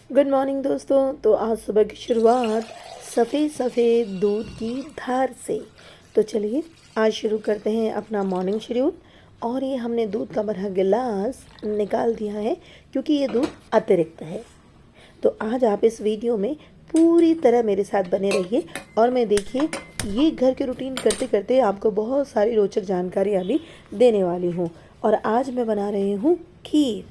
Good morning दोस्तों। तो आज सुबह की शुरुआत सफ़ेद सफ़ेद दूध की धार से। तो चलिए आज शुरू करते हैं अपना मॉर्निंग शेड्यूल। और ये हमने दूध का भरा गिलास निकाल दिया है क्योंकि ये दूध अतिरिक्त है। तो आज आप इस वीडियो में पूरी तरह मेरे साथ बने रहिए और मैं देखिए ये घर के रूटीन करते करते आपको बहुत सारी रोचक जानकारियाँ भी देने वाली हूँ। और आज मैं बना रही हूँ खीर।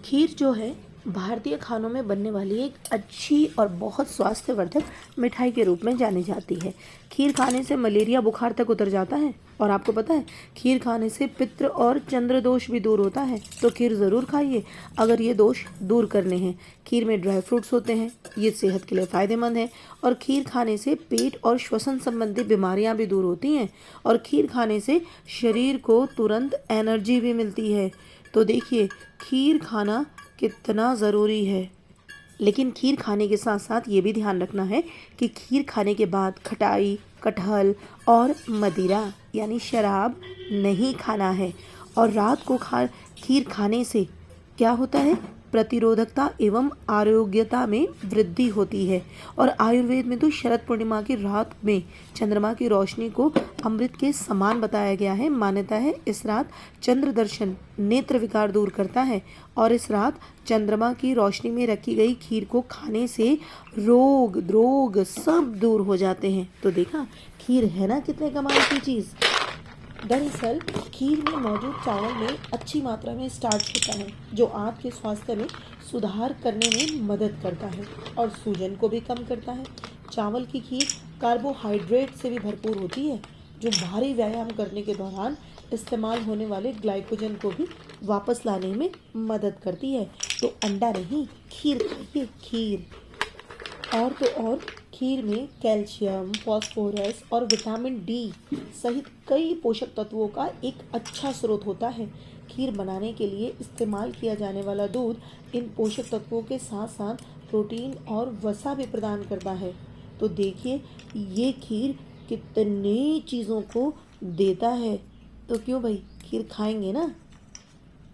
खीर जो है भारतीय खानों में बनने वाली एक अच्छी और बहुत स्वास्थ्यवर्धक मिठाई के रूप में जानी जाती है। खीर खाने से मलेरिया बुखार तक उतर जाता है। और आपको पता है खीर खाने से पित्र और चंद्र दोष भी दूर होता है। तो खीर ज़रूर खाइए अगर ये दोष दूर करने हैं। खीर में ड्राई फ्रूट्स होते हैं, ये सेहत के लिए फ़ायदेमंद है। और खीर खाने से पेट और श्वसन संबंधी बीमारियां भी दूर होती हैं। और खीर खाने से शरीर को तुरंत एनर्जी भी मिलती है। तो देखिए खीर खाना कितना ज़रूरी है। लेकिन खीर खाने के साथ साथ ये भी ध्यान रखना है कि खीर खाने के बाद खटाई, कटहल और मदिरा यानी शराब नहीं खाना है। और रात को खीर खाने से क्या होता है, प्रतिरोधकता एवं आरोग्यता में वृद्धि होती है। और आयुर्वेद में तो शरद पूर्णिमा की रात में चंद्रमा की रोशनी को अमृत के समान बताया गया है। मान्यता है इस रात चंद्र दर्शन नेत्र विकार दूर करता है। और इस रात चंद्रमा की रोशनी में रखी गई खीर को खाने से रोग सब दूर हो जाते हैं। तो देखा खीर है ना कितने कमाल की चीज़। दरअसल खीर में मौजूद चावल में अच्छी मात्रा में स्टार्च होता है जो आपके स्वास्थ्य में सुधार करने में मदद करता है और सूजन को भी कम करता है। चावल की खीर कार्बोहाइड्रेट से भी भरपूर होती है जो भारी व्यायाम करने के दौरान इस्तेमाल होने वाले ग्लाइकोजन को भी वापस लाने में मदद करती है। तो अंडा नहीं, खीर खाइए खीर। और तो और खीर में कैल्शियम, फास्फोरस और विटामिन डी सहित कई पोषक तत्वों का एक अच्छा स्रोत होता है। खीर बनाने के लिए इस्तेमाल किया जाने वाला दूध इन पोषक तत्वों के साथ साथ प्रोटीन और वसा भी प्रदान करता है। तो देखिए ये खीर कितनी चीज़ों को देता है। तो क्यों भाई खीर खाएंगे ना।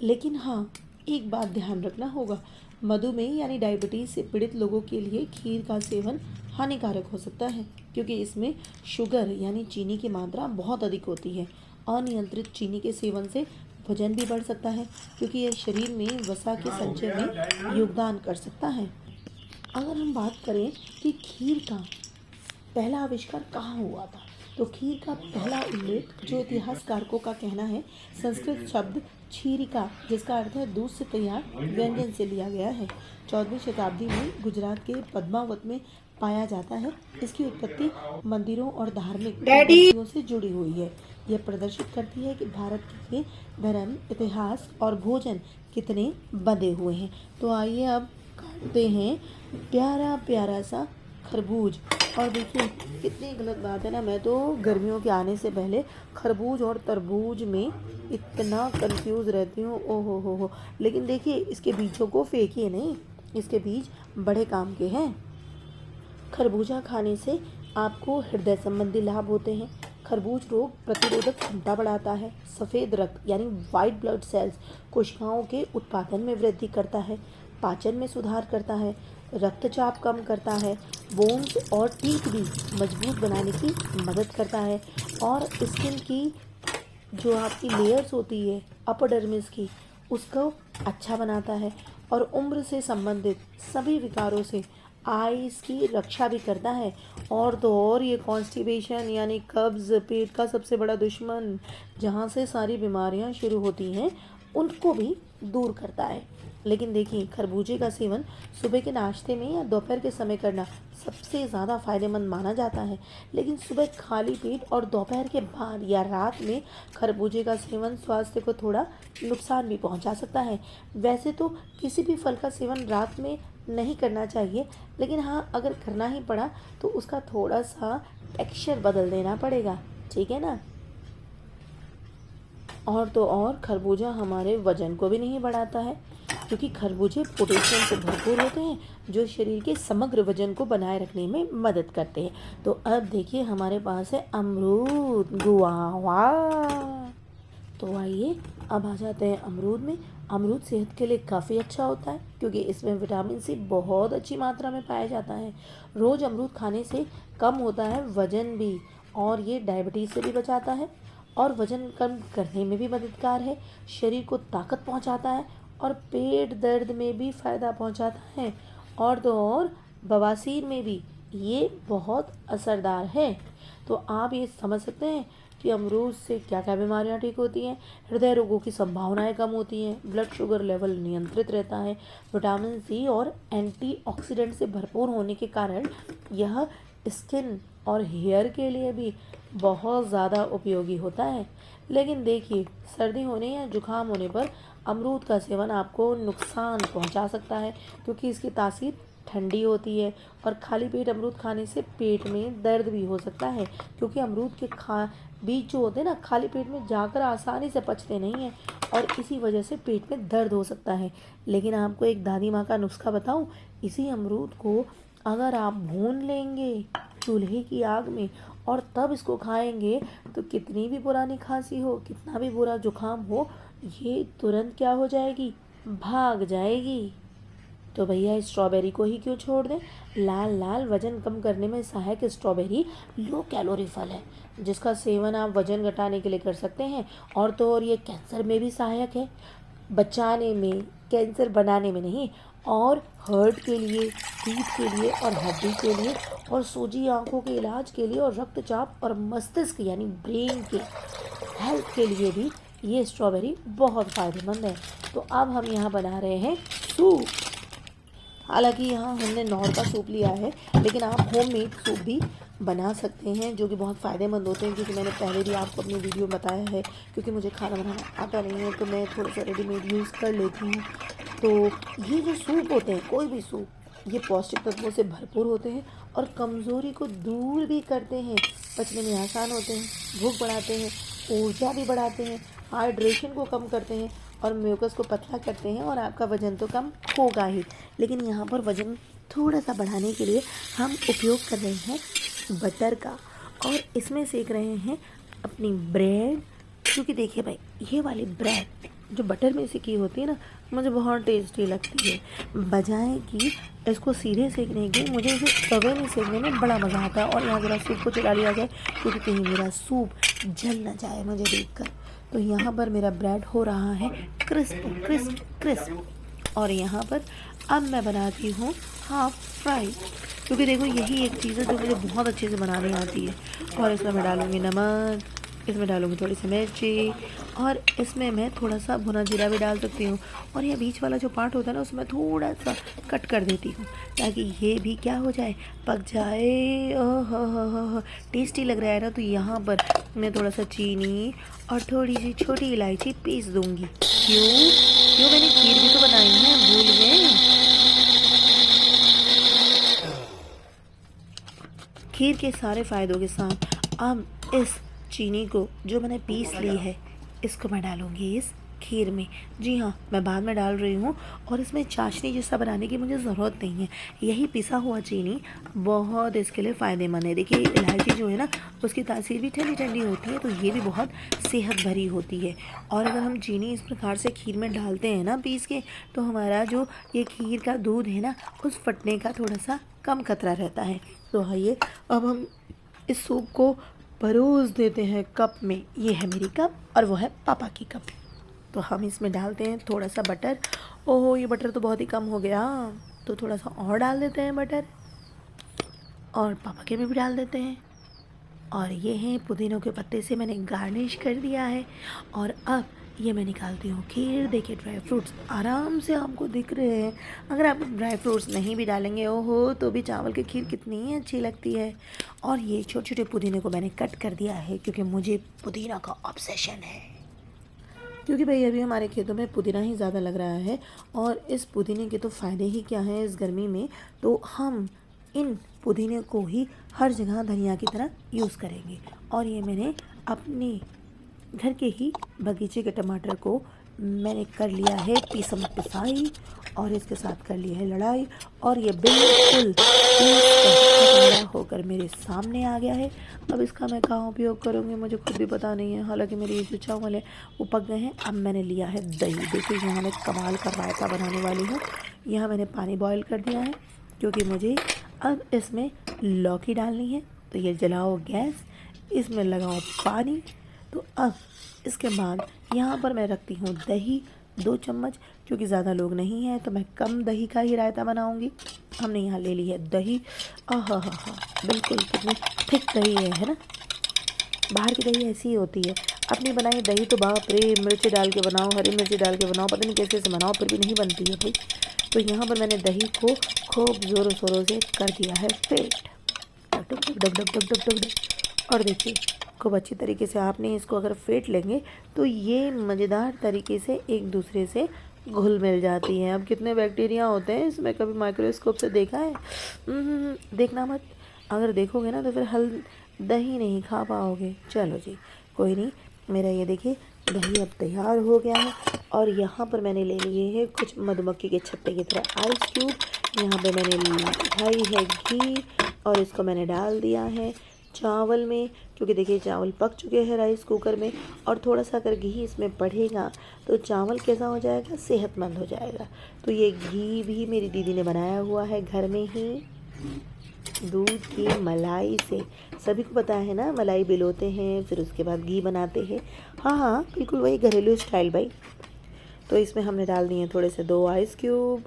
लेकिन हाँ, एक बात ध्यान रखना होगा, मधुमेह यानी डायबिटीज़ से पीड़ित लोगों के लिए खीर का सेवन हानिकारक हो सकता है क्योंकि इसमें शुगर यानी चीनी की मात्रा बहुत अधिक होती है। अनियंत्रित चीनी के सेवन से वजन भी बढ़ सकता है क्योंकि यह शरीर में वसा के संचय में योगदान कर सकता है। अगर हम बात करें कि खीर का पहला आविष्कार कहाँ हुआ था, तो खीर का पहला उल्लेख जो इतिहासकारों का कहना है संस्कृत शब्द क्षीरिका जिसका अर्थ है दूध से तैयार व्यंजन से लिया गया है। 14वीं शताब्दी में गुजरात के पद्मावत में पाया जाता है। इसकी उत्पत्ति मंदिरों और धार्मिक पद्धतियों से जुड़ी हुई है। यह प्रदर्शित करती है कि भारत के धर्म, इतिहास और भोजन कितने बंधे हुए हैं। तो आइए अब काटते हैं प्यारा प्यारा सा खरबूज। और देखिए कितनी गलत बात है ना, मैं तो गर्मियों के आने से पहले खरबूज और तरबूज में इतना कंफ्यूज रहती हूँ, ओहो हो। लेकिन देखिए इसके बीजों को फेंकिए नहीं, इसके बीज बड़े काम के हैं। खरबूजा खाने से आपको हृदय संबंधी लाभ होते हैं। खरबूज रोग प्रतिरोधक क्षमता बढ़ाता है। सफ़ेद रक्त यानी वाइट ब्लड सेल्स कोशिकाओं के उत्पादन में वृद्धि करता है। पाचन में सुधार करता है। रक्तचाप कम करता है। बोन्स और टीथ भी मजबूत बनाने की मदद करता है। और स्किन की जो आपकी लेयर्स होती है अपडर्मिस की उसको अच्छा बनाता है। और उम्र से संबंधित सभी विकारों से आइस की रक्षा भी करता है। और तो और ये कॉन्स्टिपेशन यानी कब्ज़, पेट का सबसे बड़ा दुश्मन जहाँ से सारी बीमारियाँ शुरू होती हैं उनको भी दूर करता है। लेकिन देखिए खरबूजे का सेवन सुबह के नाश्ते में या दोपहर के समय करना सबसे ज़्यादा फायदेमंद माना जाता है। लेकिन सुबह खाली पेट और दोपहर के बाद या रात में खरबूजे का सेवन स्वास्थ्य को थोड़ा नुकसान भी पहुंचा सकता है। वैसे तो किसी भी फल का सेवन रात में नहीं करना चाहिए, लेकिन हाँ अगर करना ही पड़ा तो उसका थोड़ा सा टेक्सचर बदल देना पड़ेगा, ठीक है ना। और तो और खरबूजा हमारे वजन को भी नहीं बढ़ाता है क्योंकि खरबूजे पोटेशियम से भरपूर होते हैं जो शरीर के समग्र वजन को बनाए रखने में मदद करते हैं। तो अब देखिए हमारे पास है अमरूद, गुआवा। तो आइए अब आ जाते हैं अमरूद में। अमरूद सेहत के लिए काफ़ी अच्छा होता है क्योंकि इसमें विटामिन सी बहुत अच्छी मात्रा में पाया जाता है। रोज़ अमरूद खाने से कम होता है वज़न भी, और ये डायबिटीज़ से भी बचाता है और वज़न कम करने में भी मददगार है। शरीर को ताकत पहुंचाता है और पेट दर्द में भी फ़ायदा पहुंचाता है, और तो और बवासीर में भी ये बहुत असरदार है। तो आप ये समझ सकते हैं कि अमरूद से क्या क्या बीमारियां ठीक होती हैं। हृदय रोगों की संभावनाएं कम होती हैं, ब्लड शुगर लेवल नियंत्रित रहता है, विटामिन सी और एंटीऑक्सीडेंट से भरपूर होने के कारण यह स्किन और हेयर के लिए भी बहुत ज़्यादा उपयोगी होता है। लेकिन देखिए, सर्दी होने या जुकाम होने पर अमरूद का सेवन आपको नुकसान पहुंचा सकता है क्योंकि इसकी तासीर ठंडी होती है, और खाली पेट अमरूद खाने से पेट में दर्द भी हो सकता है क्योंकि अमरूद के बीज जो होते हैं ना, खाली पेट में जाकर आसानी से पचते नहीं हैं और इसी वजह से पेट में दर्द हो सकता है। लेकिन आपको एक दादी माँ का नुस्खा बताऊं, इसी अमरूद को अगर आप भून लेंगे चूल्हे की आग में और तब इसको खाएंगे तो कितनी भी पुरानी खांसी हो, कितना भी बुरा जुकाम हो, ये तुरंत क्या हो जाएगी, भाग जाएगी। तो भैया स्ट्रॉबेरी को ही क्यों छोड़ दें। लाल लाल वजन कम करने में सहायक स्ट्रॉबेरी लो कैलोरी फल है जिसका सेवन आप वजन घटाने के लिए कर सकते हैं, और तो और ये कैंसर में भी सहायक है, बचाने में, कैंसर बनाने में नहीं। और हार्ट के लिए, पीठ के लिए और हड्डी के लिए और सूजी आंखों के इलाज के लिए और रक्तचाप और मस्तिष्क यानी ब्रेन के हेल्थ के लिए भी ये स्ट्रॉबेरी बहुत फ़ायदेमंद है। तो अब हम यहाँ बना रहे हैं सूप। हालांकि यहाँ हमने नॉर का सूप लिया है, लेकिन आप होममेड सूप भी बना सकते हैं जो कि बहुत फ़ायदेमंद होते हैं, क्योंकि मैंने पहले भी आपको अपनी वीडियो में बताया है। क्योंकि मुझे खाना बनाना आता नहीं है तो मैं थोड़ा सा रेडीमेड यूज़ कर लेती हूँ। तो ये जो सूप होते हैं, कोई भी सूप, ये पौष्टिक तत्वों से भरपूर होते हैं और कमज़ोरी को दूर भी करते हैं, पचने में आसान होते हैं, भूख बढ़ाते हैं, ऊर्जा भी बढ़ाते हैं, हाइड्रेशन को कम करते हैं और म्यूकस को पतला करते हैं, और आपका वज़न तो कम होगा ही। लेकिन यहाँ पर वज़न थोड़ा सा बढ़ाने के लिए हम उपयोग कर रहे हैं बटर का, और इसमें सेक रहे हैं अपनी ब्रेड। क्योंकि देखिए भाई, ये वाली ब्रेड जो बटर में सेकी होती है ना, मुझे बहुत टेस्टी लगती है। बजाय कि इसको सीधे सेकने के, मुझे इसे तवे में सेकने में बड़ा मज़ा आता है। और यहाँ ज़रा सूप को चला लिया जाए क्योंकि कहीं मेरा सूप जल ना जाए मुझे देखकर। तो यहाँ पर मेरा ब्रेड हो रहा है क्रिस्प क्रिस्प क्रिस्प। और यहाँ पर अब मैं बनाती हूँ हाफ फ्राई, क्योंकि देखो यही एक चीज़ है जो मुझे बहुत अच्छे से बनानी आती है। और इसमें मैं डालूँगी नमक, इसमें डालूँगी थोड़ी सी मिर्ची, और इसमें मैं थोड़ा सा भुना जीरा भी डाल सकती हूँ। और ये बीच वाला जो पार्ट होता है ना, उसमें थोड़ा सा कट कर देती हूँ ताकि ये भी क्या हो जाए, पक जाए। ओह हो, टेस्टी लग रहा है ना। तो यहाँ पर मैं थोड़ा सा चीनी और थोड़ी सी छोटी इलायची पीस दूँगी। क्यों क्यों, मैंने खीर भी तो बनाई है, भूल गए। खीर के सारे फ़ायदों के साथ अब इस चीनी को जो मैंने पीस ली है, इसको मैं डालूँगी इस खीर में। जी हाँ, मैं बाद में डाल रही हूँ, और इसमें चाशनी जैसा बनाने की मुझे ज़रूरत नहीं है। यही पिसा हुआ चीनी बहुत इसके लिए फ़ायदेमंद है। देखिए इलायची जो है ना, उसकी तासीर भी ठंडी ठंडी होती है, तो ये भी बहुत सेहत भरी होती है। और अगर हम चीनी इस प्रकार से खीर में डालते हैं ना पीस के, तो हमारा जो ये खीर का दूध है ना, उस फटने का थोड़ा सा कम खतरा रहता है। तो आइए अब हम इस सूप को परोस देते हैं कप में। ये है मेरी कप और वो है पापा की कप। तो हम इसमें डालते हैं थोड़ा सा बटर। ओहो, ये बटर तो बहुत ही कम हो गया, तो थोड़ा सा और डाल देते हैं बटर, और पापा के में भी डाल देते हैं। और ये हैं पुदीनों के पत्ते से मैंने गार्निश कर दिया है। और अब ये मैं निकालती हूँ खीर। देखिए ड्राई फ्रूट्स आराम से आपको दिख रहे हैं। अगर आप ड्राई फ्रूट्स नहीं भी डालेंगे ओहो, तो भी चावल की खीर कितनी अच्छी लगती है। और ये छोटे छोटे पुदीने को मैंने कट कर दिया है क्योंकि मुझे पुदीना का ऑब्सेशन है। क्योंकि भाई अभी हमारे खेतों में पुदीना ही ज़्यादा लग रहा है, और इस पुदीने के तो फ़ायदे ही क्या हैं इस गर्मी में। तो हम इन पुदीने को ही हर जगह धनिया की तरह यूज़ करेंगे। और ये मैंने अपने घर के ही बगीचे के टमाटर को मैंने कर लिया है पीसम पिसाई, और इसके साथ कर ली है लड़ाई और ये बिल्कुल ठंडा होकर मेरे सामने आ गया है। अब इसका मैं कहाँ उपयोग करूँगी मुझे खुद भी पता नहीं है। हालांकि मेरे ये जो चावल है वो पक गए हैं। अब मैंने लिया है दही। देखिए यहाँ मैं कमाल का रायता बनाने वाली हूँ। यहाँ मैंने पानी बॉईल कर दिया है क्योंकि मुझे अब इसमें लौकी डालनी है। तो ये जलाओ गैस, इसमें लगाओ पानी। तो अब इसके बाद यहाँ पर मैं रखती हूँ दही 2 चम्मच, क्योंकि ज़्यादा लोग नहीं हैं तो मैं कम दही का ही रायता बनाऊँगी। हमने यहाँ ले ली है दही। आहा हा हा, बिल्कुल कितनी थिक दही है ना। बाहर की दही ऐसी ही होती है, अपनी बनाई दही तो बाप रे, मिर्ची डाल के बनाओ, हरी मिर्ची डाल के बनाओ, पता नहीं कैसे से बनाओ फिर भी नहीं बनती है भाई। तो यहाँ पर मैंने दही को खूब ज़ोरों शोरों से कर दिया है फेंट, डग डग डग डग डग डग डग। और देखिए खूब अच्छी तरीके से आपने इसको अगर फेंट लेंगे तो ये मज़ेदार तरीके से एक दूसरे से घुल मिल जाती हैं। अब कितने बैक्टीरिया होते हैं इसमें, कभी माइक्रोस्कोप से देखा है? देखना मत, अगर देखोगे ना तो फिर दही नहीं खा पाओगे। चलो जी कोई नहीं, मेरा ये देखिए दही अब तैयार हो गया है। और यहाँ पर मैंने ले लिए हैं कुछ मधुमक्खी के छत्ते की तरह आइस क्यूब। यहाँ पे मैंने उठाई है घी और इसको मैंने डाल दिया है चावल में, क्योंकि देखिए चावल पक चुके हैं राइस कुकर में। और थोड़ा सा अगर घी इसमें पड़ेगा तो चावल कैसा हो जाएगा, सेहतमंद हो जाएगा। तो ये घी भी मेरी दीदी ने बनाया हुआ है घर में ही, दूध की मलाई से। सभी को पता है ना, मलाई बिलोते हैं फिर उसके बाद घी बनाते हैं। हाँ हाँ बिल्कुल वही घरेलू स्टाइल भाई। तो इसमें हमने डाल दिए थोड़े से 2 आइस क्यूब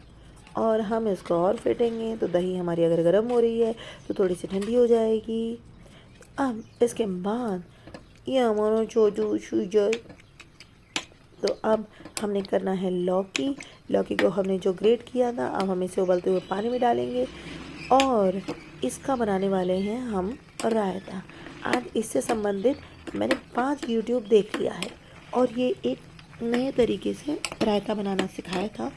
और हम इसको और फेंटेंगे। तो दही हमारी अगर गर्म हो रही है तो थोड़ी सी ठंडी हो जाएगी। अब इसके बाद ये हमारा चोचू शुगर। तो अब हमने करना है लौकी को हमने जो ग्रेट किया था, अब हम इसे उबलते हुए पानी में डालेंगे और इसका बनाने वाले हैं हम रायता। आज इससे संबंधित मैंने 5 यूट्यूब देख लिया है और ये एक नए तरीके से रायता बनाना सिखाया था।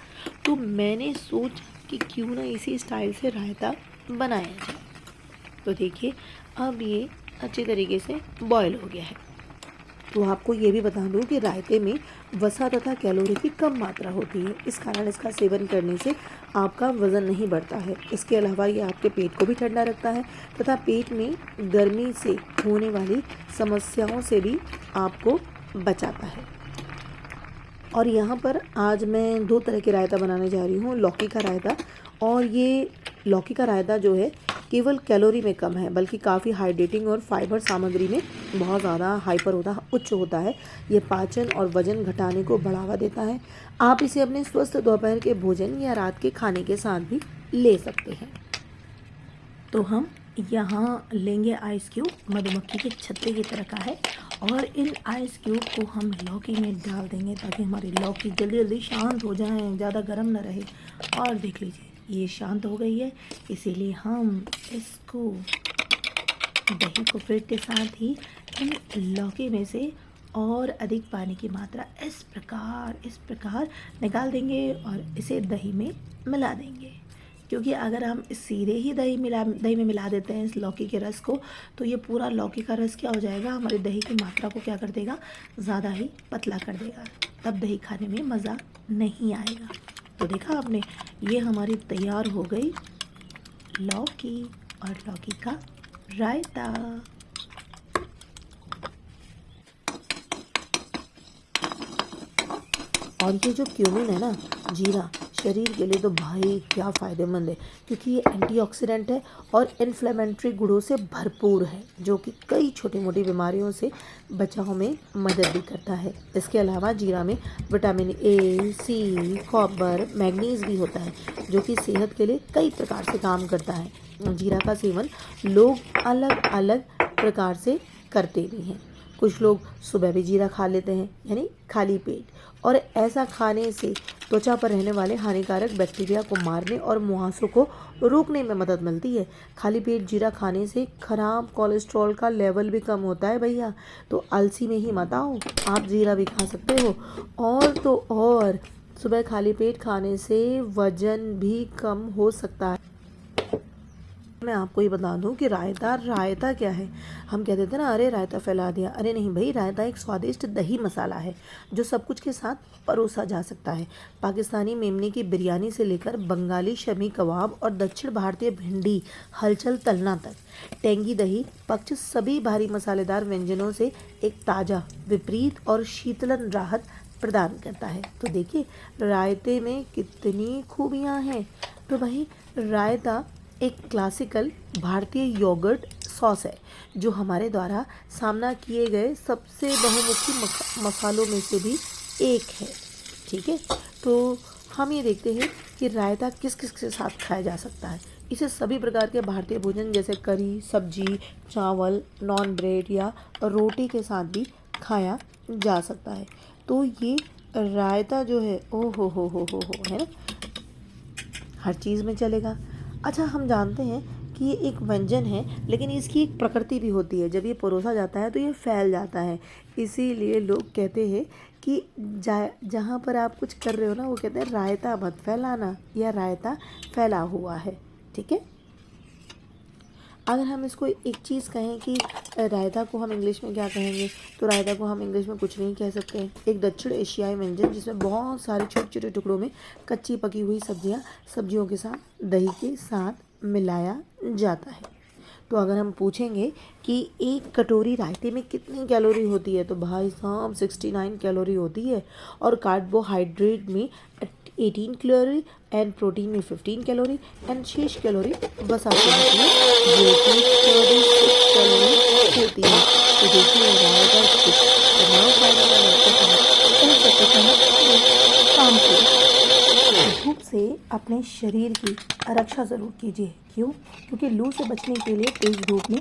तो मैंने सोचा कि क्यों ना इसी स्टाइल से रायता बनाया जाए। तो देखिए अब ये अच्छी तरीके से बॉयल हो गया है। तो आपको ये भी बता दूं कि रायते में वसा तथा कैलोरी की कम मात्रा होती है, इस कारण इसका सेवन करने से आपका वज़न नहीं बढ़ता है। इसके अलावा ये आपके पेट को भी ठंडा रखता है तथा पेट में गर्मी से होने वाली समस्याओं से भी आपको बचाता है। और यहाँ पर आज मैं 2 तरह के रायता बनाने जा रही हूँ, लौकी का रायता। और ये लौकी का रायता जो है केवल कैलोरी में कम है, बल्कि काफ़ी हाइड्रेटिंग और फाइबर सामग्री में बहुत ज़्यादा उच्च होता है। ये पाचन और वजन घटाने को बढ़ावा देता है। आप इसे अपने स्वस्थ दोपहर के भोजन या रात के खाने के साथ भी ले सकते हैं। तो हम यहाँ लेंगे आइस क्यूब, मधुमक्खी के छत्ते की तरह का है, और इन आइस क्यूब को हम लौकी में डाल देंगे ताकि हमारी लौकी जल्दी जल्दी शांत हो जाए, ज़्यादा गर्म ना रहे। और देख लीजिए ये शांत हो गई है, इसीलिए हम इसको दही को फेंट के साथ ही इन लौकी में से और अधिक पानी की मात्रा इस प्रकार निकाल देंगे और इसे दही में मिला देंगे। क्योंकि अगर हम सीधे ही दही में मिला देते हैं इस लौकी के रस को, तो ये पूरा लौकी का रस क्या हो जाएगा, हमारी दही की मात्रा को क्या कर देगा, ज़्यादा ही पतला कर देगा। तब दही खाने में मज़ा नहीं आएगा। तो देखा आपने, ये हमारी तैयार हो गई लौकी और लौकी का रायता। और ये जो क्यूमिन है ना, जीरा, शरीर के लिए तो भाई क्या फ़ायदेमंद है, क्योंकि ये एंटीऑक्सीडेंट है और इन्फ्लेमेटरी गुणों से भरपूर है, जो कि कई छोटी मोटी बीमारियों से बचाव में मदद भी करता है। इसके अलावा जीरा में vitamin A, C, copper, manganese भी होता है, जो कि सेहत के लिए कई प्रकार से काम करता है। जीरा का सेवन लोग अलग अलग प्रकार से करते भी हैं। कुछ लोग सुबह भी जीरा खा लेते हैं, यानी खाली पेट, और ऐसा खाने से त्वचा पर रहने वाले हानिकारक बैक्टीरिया को मारने और मुहासों को रोकने में मदद मिलती है। खाली पेट जीरा खाने से खराब कोलेस्ट्रॉल का लेवल भी कम होता है भैया। तो आलसी में ही मत आओ, आप जीरा भी खा सकते हो। और तो और सुबह खाली पेट खाने से वजन भी कम हो सकता है। मैं आपको ये बता दूं कि रायता रायता क्या है। हम कह देते हैं ना, अरे रायता फैला दिया। अरे नहीं भाई, रायता एक स्वादिष्ट दही मसाला है जो सब कुछ के साथ परोसा जा सकता है। पाकिस्तानी मेमने की बिरयानी से लेकर बंगाली शमी कबाब और दक्षिण भारतीय भिंडी हलचल तलना तक, टेंगी दही पक्ष सभी भारी मसालेदार व्यंजनों से एक ताज़ा, विपरीत और शीतलन राहत प्रदान करता है। तो देखिए रायते में कितनी खूबियाँ हैं। तो भाई रायता एक क्लासिकल भारतीय योगर्ट सॉस है जो हमारे द्वारा सामना किए गए सबसे बहुमुखी मसालों में से भी एक है। ठीक है, तो हम ये देखते हैं कि रायता किस किस के साथ खाया जा सकता है। इसे सभी प्रकार के भारतीय भोजन जैसे करी, सब्जी, चावल, नॉन ब्रेड या रोटी के साथ भी खाया जा सकता है। तो ये रायता जो है, ओ हो है ना, हर चीज़ में चलेगा। अच्छा, हम जानते हैं कि ये एक व्यंजन है, लेकिन इसकी एक प्रकृति भी होती है। जब ये परोसा जाता है तो ये फैल जाता है। इसीलिए लोग कहते हैं कि जहाँ पर आप कुछ कर रहे हो ना, वो कहते हैं रायता मत फैलाना, या रायता फैला हुआ है। ठीक है, अगर हम इसको एक चीज़ कहें कि रायता को हम इंग्लिश में क्या कहेंगे, तो रायता को हम इंग्लिश में कुछ नहीं कह सकते हैं। एक दक्षिण एशियाई व्यंजन जिसमें बहुत सारे छोटे छोटे टुकड़ों में कच्ची पकी हुई सब्जियों के साथ दही के साथ मिलाया जाता है। तो अगर हम पूछेंगे कि एक कटोरी रायते में कितनी कैलोरी होती है, तो भाई साहब 69 कैलोरी होती है। और कार्बोहाइड्रेट में 18 कैलोरी एंड प्रोटीन में 15 कैलोरी एंड शेष कैलोरी बस आपको होती है जो कि 36 कैलोरी होती है। तो देखिए रायता कितना काम से धूप से अपने शरीर की रक्षा ज़रूर कीजिए। क्यों? क्योंकि लू से बचने के लिए तेज़ धूप में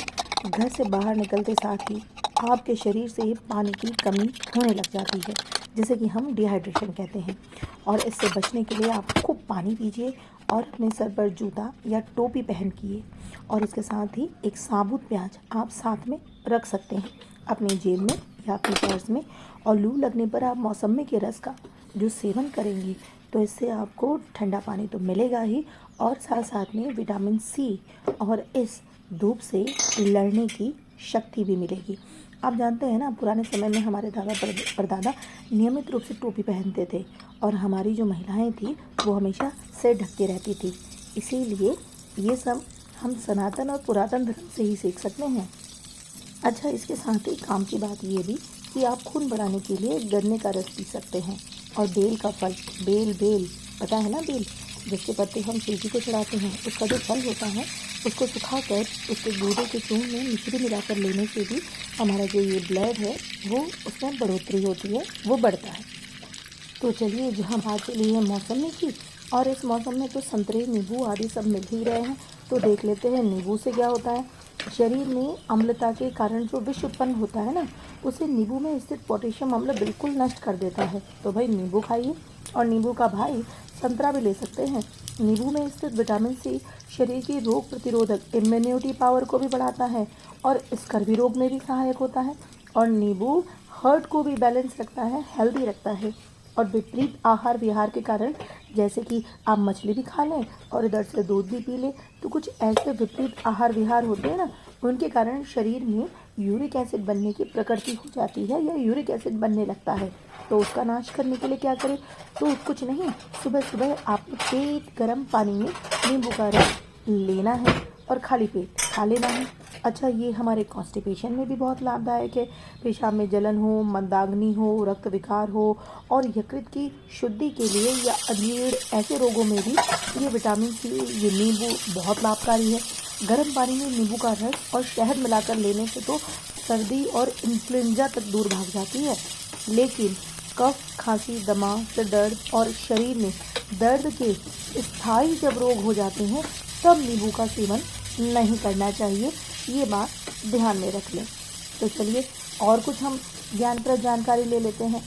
घर से बाहर निकलते साथ ही आपके शरीर से पानी की कमी होने लग जाती है, जिसे कि हम डिहाइड्रेशन कहते हैं। और इससे बचने के लिए आप खूब पानी पीजिए और अपने सर पर जूता या टोपी पहन किए। और इसके साथ ही एक साबुत प्याज आप साथ में रख सकते हैं अपनी जेब में या अपने पर्स में। और लू लगने पर आप मौसमी के रस का जो सेवन करेंगे, तो इससे आपको ठंडा पानी तो मिलेगा ही, और साथ साथ में विटामिन सी और इस धूप से लड़ने की शक्ति भी मिलेगी। आप जानते हैं ना, पुराने समय में हमारे दादा परदादा नियमित रूप से टोपी पहनते थे, और हमारी जो महिलाएं थी वो हमेशा सिर ढक के रहती थी। इसीलिए ये सब हम सनातन और पुरातन धर्म से ही सीख सकते हैं। अच्छा, इसके साथ ही काम की बात ये भी कि आप खून बढ़ाने के लिए गन्ने का रस पी सकते हैं। और बेल का फल, बेल पता है ना, बेल जिसके पत्ते हम शिव जी को चढ़ाते हैं, उसका जो फल होता है उसको सुखाकर उसके गूदे के चूर्ण में मिश्री मिलाकर लेने से भी हमारा जो ये ब्लड है वो उसमें बढ़ोतरी होती है, वो बढ़ता है। तो चलिए, जहाँ बात चली है मौसम की, और इस मौसम में तो संतरे, नींबू आदि सब मिल ही रहे हैं, तो देख लेते हैं नींबू से क्या होता है। शरीर में अम्लता के कारण जो विष उत्पन्न होता है ना, उसे नींबू में स्थित पोटेशियम अम्ल बिल्कुल नष्ट कर देता है। तो भाई नींबू खाइए। और नींबू का भाई संतरा भी ले सकते हैं। नींबू में स्थित विटामिन सी शरीर की रोग प्रतिरोधक इम्यूनिटी पावर को भी बढ़ाता है और स्कर्वी रोग में भी सहायक होता है। और नींबू हार्ट को भी बैलेंस रखता है, हेल्दी रखता है। और विपरीत आहार विहार के कारण, जैसे कि आप मछली भी खा लें और इधर से दूध भी पी लें, तो कुछ ऐसे विपरीत आहार विहार होते हैं ना, उनके कारण शरीर में यूरिक एसिड बनने की प्रकृति हो जाती है, या यूरिक एसिड बनने लगता है। तो उसका नाश करने के लिए क्या करें? तो कुछ नहीं, सुबह सुबह आपको पेट गर्म पानी में नींबू का रस लेना है और खाली पेट खा लेना है। अच्छा, ये हमारे कॉन्स्टिपेशन में भी बहुत लाभदायक है। पेशाब में जलन हो, मंदाग्नि हो, रक्त विकार हो और यकृत की शुद्धि के लिए या अधीर ऐसे रोगों में भी ये विटामिन सी, ये नींबू बहुत लाभकारी है। गर्म पानी में नींबू का रस और शहद मिलाकर लेने से तो सर्दी और इन्फ्लुएंजा तक दूर भाग जाती है। लेकिन कफ, खांसी, दमा, सिर दर्द और शरीर में दर्द के स्थायी जब रोग हो जाते हैं, तब नींबू का सेवन नहीं करना चाहिए। ये बात ध्यान में रख लें। तो चलिए, और कुछ हम ज्ञानप्रद जानकारी ले लेते हैं।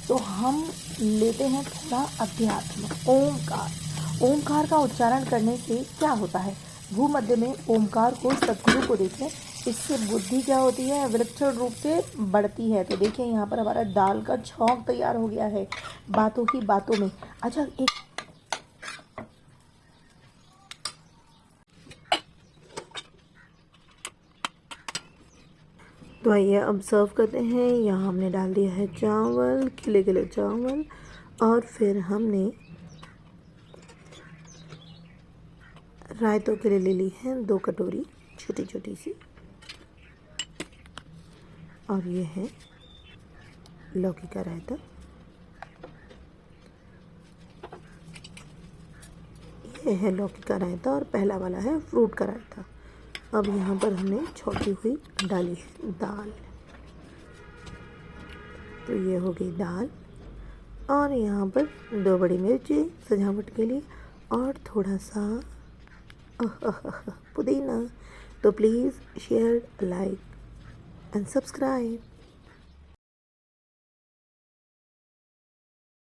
तो हम लेते हैं थोड़ा अध्यात्म। ओमकार का उच्चारण करने से क्या होता है? भूमध्य में ओमकार को सदगुरु को देखें, इससे बुद्धि क्या होती है? विलक्षण रूप से बढ़ती है। तो देखिए, यहाँ पर हमारा दाल का छौंक तैयार हो गया है बातों की बातों में। अच्छा, एक तो आइए अब सर्व करते हैं। यहाँ हमने डाल दिया है चावल, खिले खिले चावल, और फिर हमने रायतों के लिए ले ली है 2 कटोरी छोटी छोटी सी, और ये है लौकी का रायता। ये है लौकी का रायता और पहला वाला है फ्रूट का रायता। अब यहाँ पर हमने छोटी हुई डाली है दाल। तो ये हो गई दाल, और यहाँ पर 2 बड़ी मिर्ची सजावट के लिए, और थोड़ा सा पुदीना। तो please share, like and subscribe.